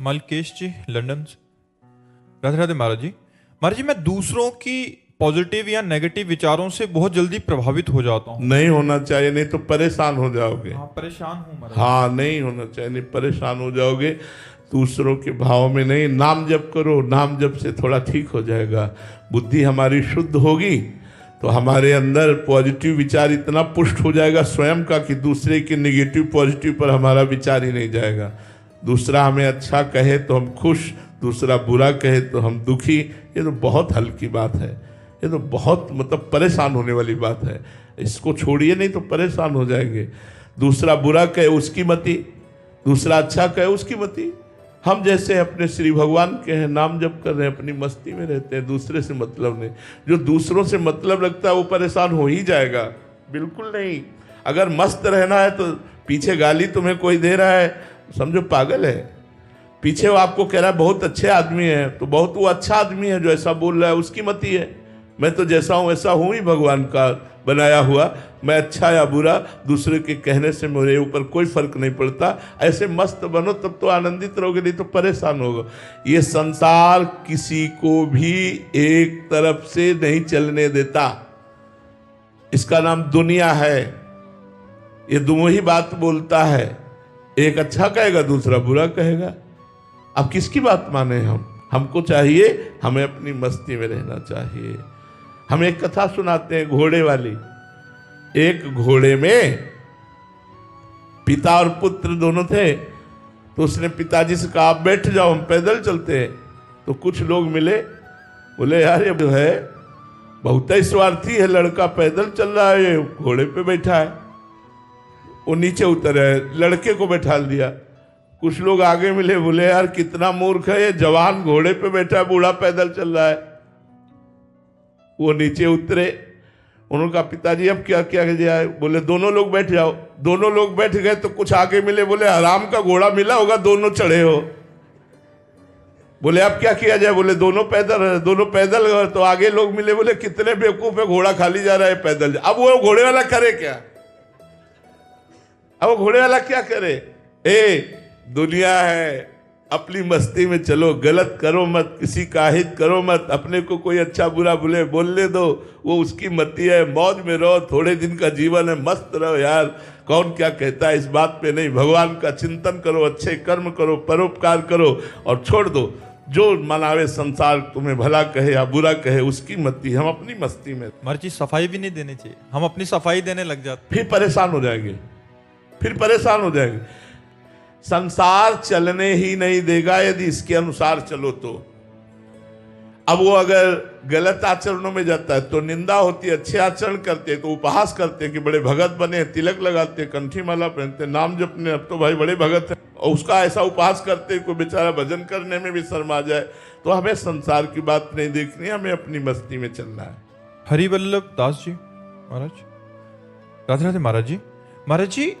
मलकेश जी London से। राधे राधे महाराज जी। महाराज जी, मैं दूसरों की पॉजिटिव या नेगेटिव विचारों से बहुत जल्दी प्रभावित हो जाता हूँ। नहीं होना चाहिए, नहीं तो परेशान हो जाओगे। हाँ, परेशान हूँ महाराज। हाँ, नहीं होना चाहिए, नहीं परेशान हो जाओगे। दूसरों के भाव में नहीं, नाम जप करो, नाम जप से थोड़ा ठीक हो जाएगा। बुद्धि हमारी शुद्ध होगी तो हमारे अंदर पॉजिटिव विचार इतना पुष्ट हो जाएगा स्वयं का कि दूसरे के नेगेटिव पॉजिटिव पर हमारा विचार ही नहीं जाएगा। दूसरा हमें अच्छा कहे तो हम खुश, दूसरा बुरा कहे तो हम दुखी। ये तो बहुत हल्की बात है, ये तो बहुत मतलब परेशान होने वाली बात है। इसको छोड़िए, नहीं तो परेशान हो जाएंगे। दूसरा बुरा कहे उसकी मति, दूसरा अच्छा कहे उसकी मति। हम जैसे अपने श्री भगवान के हैं, नाम जप कर रहे हैं, अपनी मस्ती में रहते हैं, दूसरे से मतलब नहीं। जो दूसरों से मतलब रखता है वो परेशान हो ही जाएगा। बिल्कुल नहीं। अगर मस्त रहना है तो पीछे गाली तुम्हें कोई दे रहा है, समझो पागल है। पीछे वो आपको कह रहा है बहुत अच्छे आदमी है, तो बहुत वो अच्छा आदमी है जो ऐसा बोल रहा है, उसकी मति है। मैं तो जैसा हूँ ऐसा हूँ ही, भगवान का बनाया हुआ। मैं अच्छा या बुरा दूसरे के कहने से मेरे ऊपर कोई फर्क नहीं पड़ता। ऐसे मस्त बनो तब तो आनंदित रहोगे, नहीं तो परेशान होगा। ये संसार किसी को भी एक तरफ से नहीं चलने देता। इसका नाम दुनिया है। ये दोनों ही बात बोलता है, एक अच्छा कहेगा दूसरा बुरा कहेगा। अब किसकी बात माने हम? हमको चाहिए, हमें अपनी मस्ती में रहना चाहिए। हम एक कथा सुनाते हैं घोड़े वाली। एक घोड़े में पिता और पुत्र दोनों थे, तो उसने पिताजी से कहा आप बैठ जाओ, हम पैदल चलते हैं। तो कुछ लोग मिले, बोले यार ये जो है बहुत ही स्वार्थी है, लड़का पैदल चल रहा है, ये घोड़े पे बैठा है। वो नीचे उतर है, लड़के को बैठा दिया। कुछ लोग आगे मिले, बोले यार कितना मूर्ख है, ये जवान घोड़े पे बैठा है, बूढ़ा पैदल चल रहा है। वो नीचे उतरे। उन्होंने कहा पिताजी अब क्या क्या जाए? बोले दोनों लोग बैठ जाओ। दोनों लोग बैठ गए तो कुछ आगे मिले, बोले आराम का घोड़ा मिला होगा, दोनों चढ़े हो। बोले अब क्या किया जाए? बोले दोनों पैदल गए। तो आगे लोग मिले, बोले कितने बेवकूफ है, घोड़ा खाली जा रहा है, पैदल। अब वो घोड़े वाला करे क्या? अब वो घोड़े वाला क्या करे? दुनिया है, अपनी मस्ती में चलो, गलत करो मत, किसी का हित करो मत। अपने को कोई अच्छा बुरा बोलने दो, वो उसकी मति है। मौज में रहो, थोड़े दिन का जीवन है, मस्त रहो यार। कौन क्या कहता है इस बात पे नहीं। भगवान का चिंतन करो, अच्छे कर्म करो, परोपकार करो और छोड़ दो। जो मनावे संसार, तुम्हें भला कहे या बुरा कहे, उसकी मति। हम अपनी मस्ती में। मर्जी सफाई भी नहीं देनी चाहिए, हम अपनी सफाई देने लग जाते, फिर परेशान हो जाएंगे, फिर परेशान हो जाएंगे। संसार चलने ही नहीं देगा यदि इसके अनुसार चलो तो। अब वो अगर गलत आचरणों में जाता है तो निंदा होती है, अच्छे आचरण करते हैं तो उपहास करते हैं कि बड़े भगत बने, तिलक लगाते हैं, कंठी माला पहनते, नाम जपने, अब तो भाई बड़े भगत हैं। और उसका ऐसा उपहास करते हैं कोई बेचारा भजन करने में भी शर्मा जाए। तो हमें संसार की बात नहीं देखनी, हमें अपनी मस्ती में चलना है। हरिवल्लभ दास जी महाराज। राधे राधे महाराज जी। महाराज जी,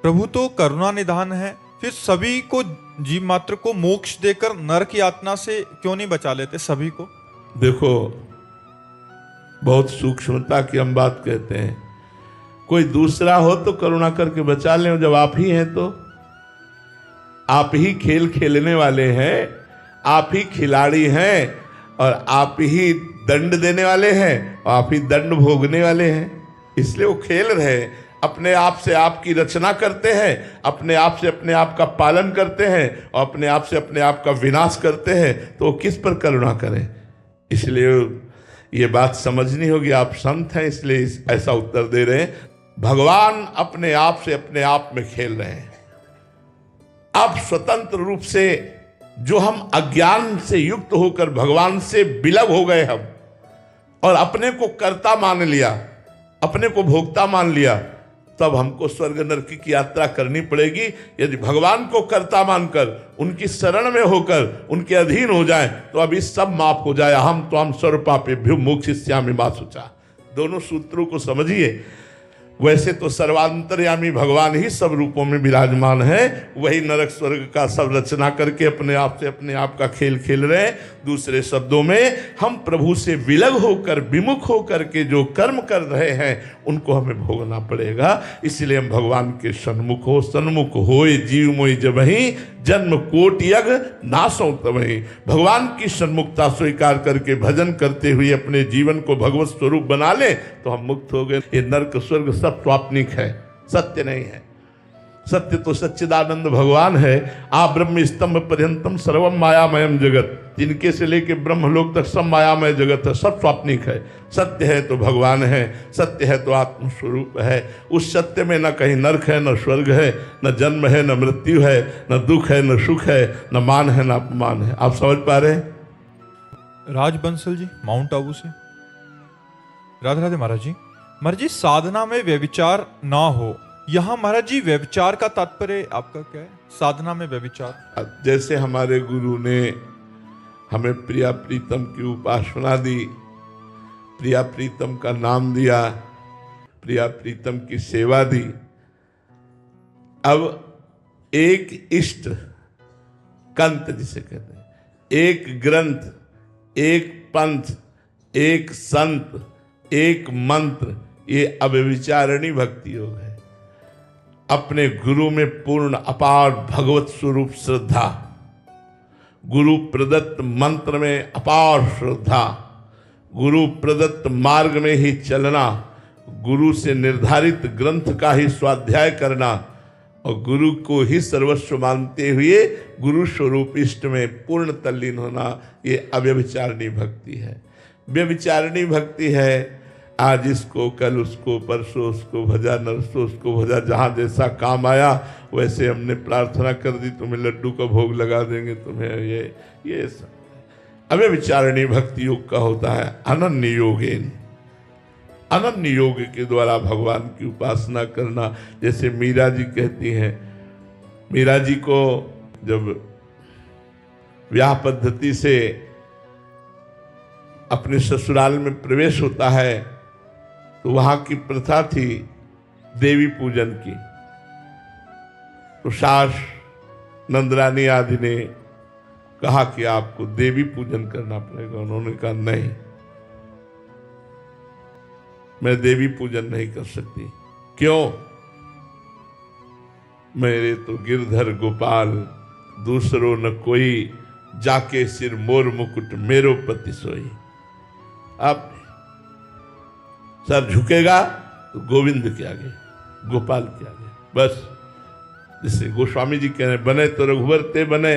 प्रभु तो करुणा निधान है, फिर सभी को, जीव मात्र को मोक्ष देकर नरक यातना से क्यों नहीं बचा लेते सभी को? देखो, बहुत सूक्ष्मता की हम बात कहते हैं। कोई दूसरा हो तो करुणा करके बचा लें, जब आप ही हैं तो। आप ही खेल खेलने वाले हैं, आप ही खिलाड़ी हैं और आप ही दंड देने वाले हैं और आप ही दंड भोगने वाले हैं। इसलिए वो खेल रहे हैं, अपने आप से आपकी रचना करते हैं, अपने आप से अपने आप का पालन करते हैं और अपने आप से अपने आप का विनाश करते हैं। तो वो किस पर करुणा करें? इसलिए ये बात समझनी होगी। आप संत हैं इसलिए ऐसा उत्तर दे रहे हैं। भगवान अपने आप से अपने आप में खेल रहे हैं। अब स्वतंत्र रूप से जो हम अज्ञान से युक्त होकर भगवान से विलग हो गए हम और अपने को कर्ता मान लिया, अपने को भोक्ता मान लिया, तब हमको स्वर्ग नरक की यात्रा करनी पड़ेगी। यदि भगवान को कर्ता मानकर उनकी शरण में होकर उनके अधीन हो जाए तो अभी सब माफ हो जाए। हम तो हम सर्व पापेभ्यो मोक्षयिष्यामि मा शुचा। दोनों सूत्रों को समझिए। वैसे तो सर्वांतर्यामी भगवान ही सब रूपों में विराजमान है, वही नरक स्वर्ग का सब रचना करके अपने आप से अपने आप का खेल खेल रहे हैं। दूसरे शब्दों में, हम प्रभु से विलग होकर, विमुख होकर के जो कर्म कर रहे हैं उनको हमें भोगना पड़ेगा। इसलिए हम भगवान के सन्मुख होए जीव मोहि जबहि जन्म कोट यज्ञ नासों तबहि। भगवान की सन्मुखता स्वीकार करके भजन करते हुए अपने जीवन को भगवत स्वरूप बना ले तो हम मुक्त हो गए। ये नरक स्वर्ग सब स्वाप्निक है, सत्य नहीं है। सत्य तो सच्चिदानंद भगवान है। आ ब्रह्म स्तंभ पर्यंतम सर्वम मायामयम जगत, तिनके से लेके ब्रह्मलोक तक सब मायामय जगत है, सब स्वाप्निक है। सत्य है तो भगवान है, सत्य है तो आत्मस्वरूप है। उस सत्य में न कहीं नरक है, न स्वर्ग है, न जन्म है, न मृत्यु है, न दुख है, न सुख है, न मान है, न अपमान है। आप समझ पा रहे हैं? राज बंसल जी माउंट आबू से। राधे राधे महाराज जी। महाराज जी, साधना में व्यभिचार ना हो, यहाँ महाराज जी व्यभिचार का तात्पर्य आपका क्या है? साधना में व्यभिचार, जैसे हमारे गुरु ने हमें प्रिया प्रीतम की उपासना दी, प्रिया प्रीतम का नाम दिया, प्रिया प्रीतम की सेवा दी। अब एक इष्ट कंत जिसे कहते हैं, एक ग्रंथ, एक पंथ, एक संत, एक मंत्र, ये अव्यभिचारिणी भक्ति योग है। अपने गुरु में पूर्ण अपार भगवत स्वरूप श्रद्धा, गुरु प्रदत्त मंत्र में अपार श्रद्धा, गुरु प्रदत्त मार्ग में ही चलना, गुरु से निर्धारित ग्रंथ का ही स्वाध्याय करना और गुरु को ही सर्वस्व मानते हुए गुरु स्वरूप इष्ट में पूर्ण तल्लीन होना, ये अव्यभिचारिणी भक्ति है। व्यभिचारिणी भक्ति है आज इसको, कल उसको, परसों उसको भजा, नरसों उसको भजा, जहाँ जैसा काम आया वैसे हमने प्रार्थना कर दी, तुम्हें लड्डू का भोग लगा देंगे, तुम्हें ये सब अव्यभिचारिणी भक्ति योग का होता है। अनन्य योगेन, अनन्य योग के द्वारा भगवान की उपासना करना। जैसे मीरा जी कहती हैं, मीरा जी को जब विवाह पद्धति से अपने ससुराल में प्रवेश होता है तो वहां की प्रथा थी देवी पूजन की। तो सास नंदरानी आदि ने कहा कि आपको देवी पूजन करना पड़ेगा। उन्होंने कहा नहीं, मैं देवी पूजन नहीं कर सकती। क्यों? मेरे तो गिरधर गोपाल दूसरो न कोई, जाके सिर मोर मुकुट मेरो पति सोई। अब सर झुकेगा तो गोविंद के आगे, गोपाल के आगे, बस। जिसे गोस्वामी जी कह रहे, बने तो रघुवर ते बने,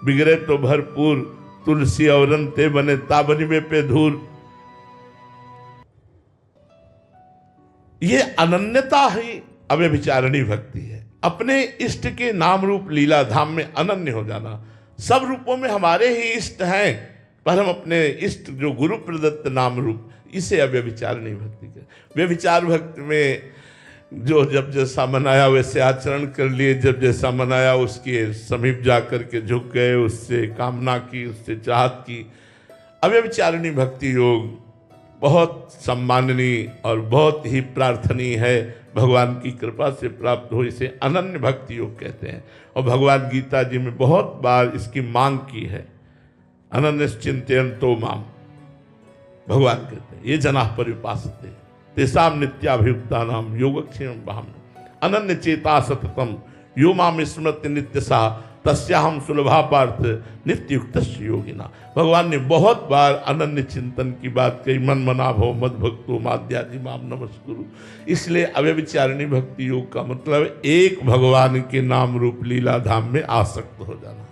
बिगड़े तो भरपूर, तुलसी औरन ते बने, ताबनी में पे धूर। ये अनन्यता ही अव्यभिचारिणी भक्ति है। अपने इष्ट के नाम रूप लीला धाम में अनन्य हो जाना। सब रूपों में हमारे ही इष्ट हैं, पर हम अपने इष्ट जो गुरु प्रदत्त नाम रूप, इसे अव्यभिचारिणी भक्ति के। व्यभिचार भक्ति में जो जब जैसा मनाया वैसे आचरण कर लिए, जब जैसा मनाया उसके समीप जा कर के झुक गए, उससे कामना की, उससे चाहत की। अव्यभिचारिणी भक्ति योग बहुत सम्माननीय और बहुत ही प्रार्थनीय है। भगवान की कृपा से प्राप्त हो, इसे अनन्य भक्ति योग कहते हैं। और भगवान गीता जी में बहुत बार इसकी मांग की है। अनन्य चिंतयन्तो माम, भगवान कहते हैं, ये जना परिपासते तेसाम नित्याभियुक्ता नाम योगक्षेम बहम अनन्य चेता सततम यो माम स्मृति नित्य सा तस्याहम सुलभा पार्थ नित्युक्त योगिना। भगवान ने बहुत बार अनन्य चिंतन की बात कही। मन मना भव मद भक्तो माद्याजी माम नमस्कुरु। इसलिए अव्यभिचारिणी भक्ति योग का मतलब एक भगवान के नाम रूप लीला धाम में आसक्त हो जाना।